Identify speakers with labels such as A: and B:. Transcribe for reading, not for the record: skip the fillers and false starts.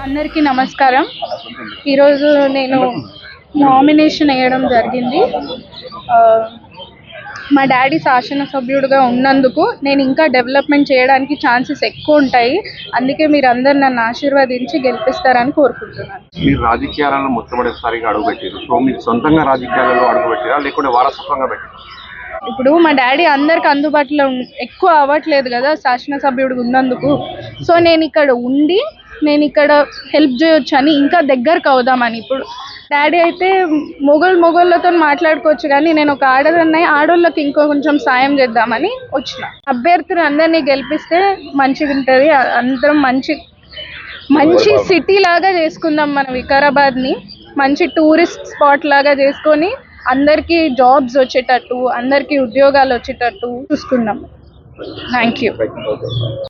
A: అందరికీ నమస్కారం. ఈరోజు నేను నామినేషన్ వేయడం జరిగింది. మా డాడీ శాసనసభ్యుడిగా ఉన్నందుకు నేను ఇంకా డెవలప్మెంట్ చేయడానికి ఛాన్సెస్ ఎక్కువ ఉంటాయి. అందుకే మీరు అందరు నన్ను ఆశీర్వదించి గెలిపిస్తారని కోరుకుంటున్నాను.
B: మీరు రాజకీయాలలో మొట్టమొదటిసారిగా అడుగుపెట్టారు. సో మీరు సొంతంగా రాజకీయాలలో అడుగుపెట్టారా లేకుంటే వారసత్వంగా పెట్టారా?
A: ఇప్పుడు మా డాడీ అందరికి అందుబాటులో ఎక్కువ అవ్వట్లేదు కదా శాసనసభ్యుడిగా ఉన్నందుకు. సో నేను ఇక్కడ హెల్ప్ చేయొచ్చు అని, ఇంకా దగ్గరకు అవుదామని. ఇప్పుడు డాడీ అయితే మొగోళ్ళతో మాట్లాడుకోవచ్చు, కానీ నేను ఒక ఆడోళ్ళకి ఇంకో కొంచెం సాయం చేద్దామని వచ్చిన. అభ్యర్థులు అందరినీ గెలిపిస్తే మంచిగా ఉంటుంది. అందరం మంచి సిటీ లాగా చేసుకుందాం. మన వికారాబాద్ని మంచి టూరిస్ట్ స్పాట్ లాగా చేసుకొని అందరికీ జాబ్స్ వచ్చేటట్టు, అందరికీ ఉద్యోగాలు వచ్చేటట్టు చూసుకుందాం. Thank you.